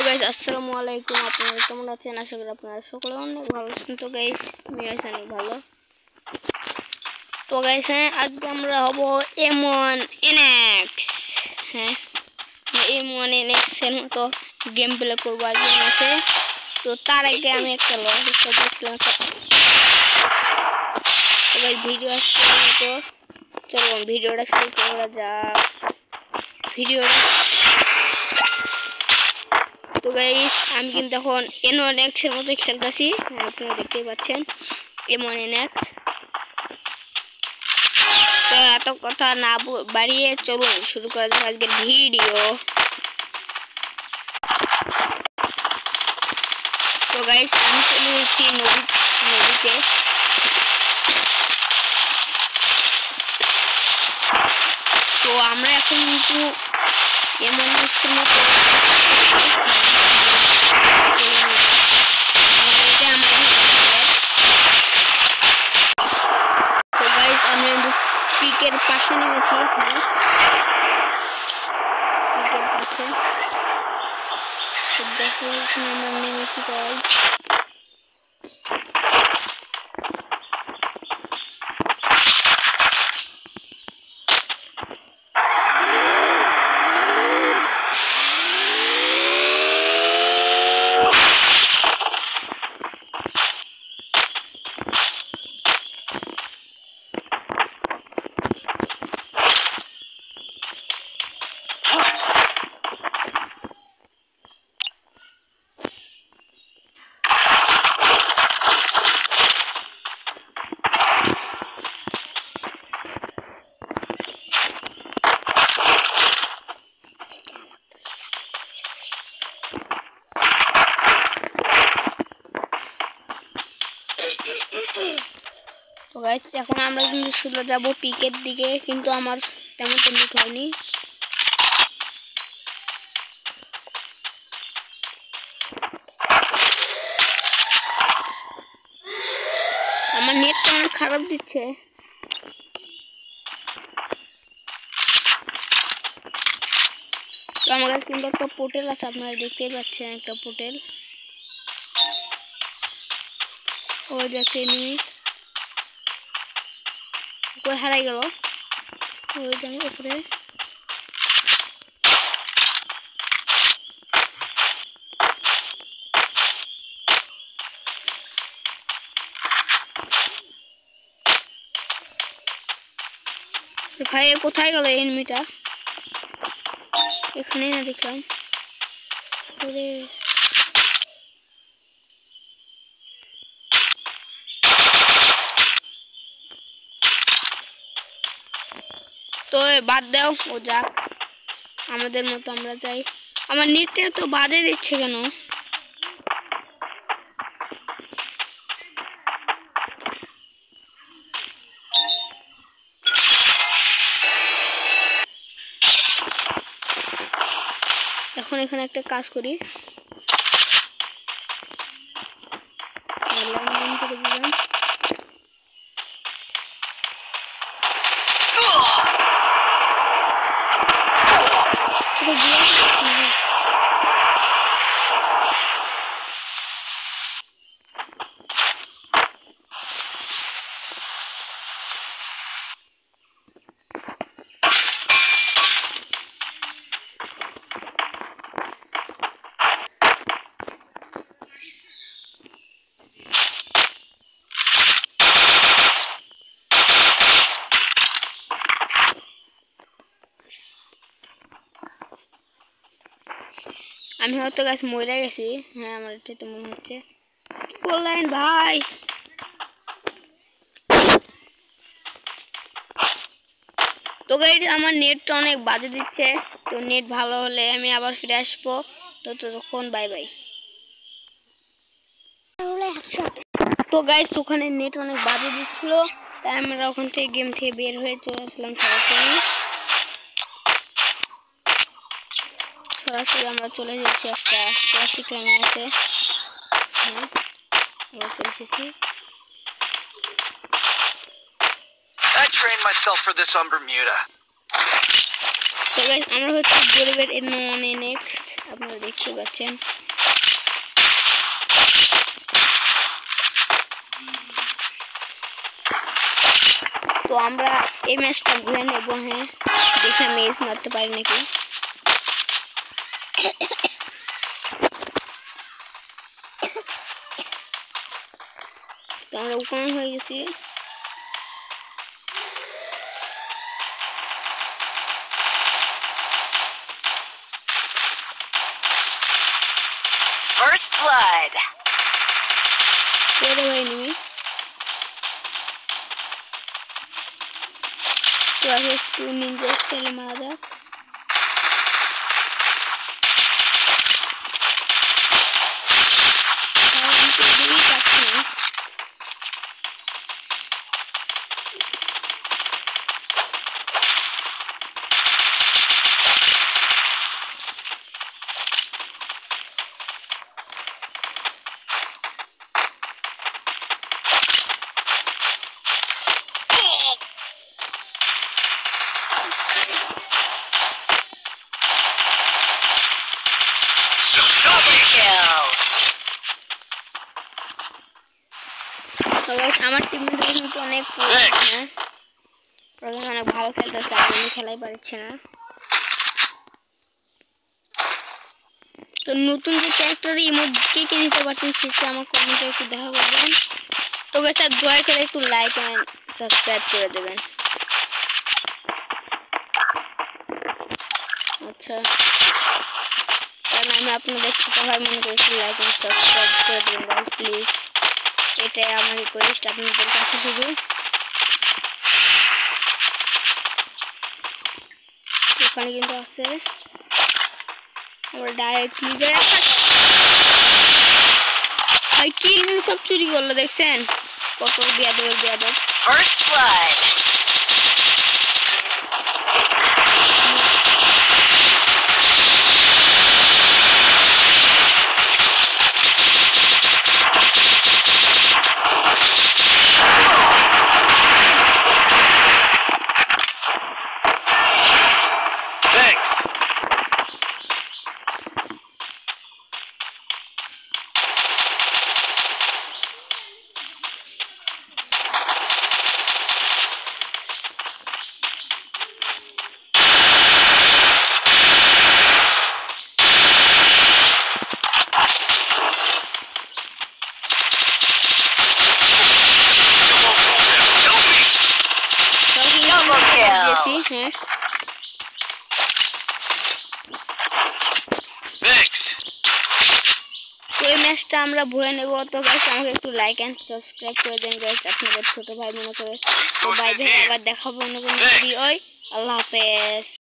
Guys আসসালামু আলাইকুম, আপনারা কেমন আছেন? আশা করি আপনারা সকলে অনেক ভালো আছেন। তো গাইস আমি আছি অনেক ভালো। তো গাইস আজকে আমরা হব M1NX। হ্যাঁ, M1NX এর মতো গেম প্লে করবো আজকে ম্যাচে। তো তার আগে আমি একটা লস দিয়েছিলাম। তো গাইস ভিডিও আসছে, তো চলুন ভিডিওটা শুরু করা যাক। তো গাইস আমি কিন্তু এখন M1NX এর মতো খেলতেছি, আপনারা দেখতেই পাচ্ছেন M1NX। তো এত কথা না বাড়িয়ে চলুন শুরু করা যাক আজকের ভিডিও। তো গাইস আমি চলে যাচ্ছি নদীতে। তো আমরা এখন কিন্তু M1NX এর মতো পিকের পাশে নেমেছি, পিকের পাশে। তো দেখো এখানে আমরা নেমেছি গাইস। তো গাইস এখন আমরা কিন্তু সোজা যাব পিকের দিকে, কিন্তু আমার তেমন কমপ্লিট হয়নি। আমার নেটটা অনেক খারাপ দিচ্ছে। তো আমার কাছে কিন্তু একটা পোর্টাল আছে, আপনারা দেখতেই পাচ্ছেন একটা পোর্টাল। ওই যে একটা এনিমি কই হারাই গেল, ওই যে উপরে। ভাই কোথায় গেল এনিমিটা? এখানেই না দেখলাম। ওরে তো বাদ দাও, ও যাক, আমাদের মতো আমরা যাই। আমার নেটটা তো বাজে দিচ্ছে কেন? এখন এখানে একটা কাজ করি, করে দিলাম। আমি হয়তো গাছ মরে গেছি, হ্যাঁ আমার এটা তো মনে হচ্ছে। কি করলেন ভাই? তো গাইস আমার নেটটা অনেক বাজে দিচ্ছে, তো নেট ভালো হলে আমি আবার ফিরে আসবো। তো ততক্ষণ বাই বাই। তো গাইস ওখানে নেট অনেক বাজে দিচ্ছিল, তাই আমরা ওখান থেকে গেম থেকে বের হয়ে চলে আসলাম সরাসরি আমরা চলে যাচ্ছি একটা ক্লাসিক ম্যাচে। হ্যাঁ আমরা চলে এসেছি। I trained myself for this on Bermuda. So guys, আমরা হচ্ছে গরিবের M1NX আপনারা দেখতে পাচ্ছেন। তো আমরা এই ম্যাচটা ঘুরে নেব। হ্যাঁ, দেখি আমি এস মারতে পারি নাকি। তো আমরা ওখানে হয়ে গেছি। First blood. Where do I enemy? तो आगे टू निंजा स्टाइल मारा जाए। हम तो भी काटते हैं। আমার টিমমেটরা কিন্তু অনেক হ্যাঁ, অনেক ভালো খেলতেছে, আমি খেলাই পারছি না। তো নতুন যে ক্যারেক্টার ইমোট কে কে নিতে পারছেন সেটা আমার কমেন্টে একটু দেখা করবেন। তো গাইস দয়া করে একটু লাইক এন্ড সাবস্ক্রাইব করে দেবেন। আচ্ছা, কারণ আমি আপনাদের ছোট ভাই মনে করে লাইক এন্ড সাবস্ক্রাইব করে দেবেন গাইস প্লিজ। এটাই আমার রিকোয়েস্ট আপনাদের কাছে শুধু। ওখানে কিন্তু আছে, আমরা ডাইরেক্ট নিজে ভাই কিল সব চুরি করলো, দেখছেন কত বেয়াদবের বেয়াদব। First blood. হ্যাঁ তো এই ম্যাচটা আমরা ভুলে নেব। তো গাইস আমাকে একটু লাইক এন্ড সাবস্ক্রাইব করে দেন গাইস, আপনাদের ছোট ভাই মনে করে। তো বাই বাই, আবার দেখাবো অন্য কোনো ভিডিও। আল্লাহ হাফেজ।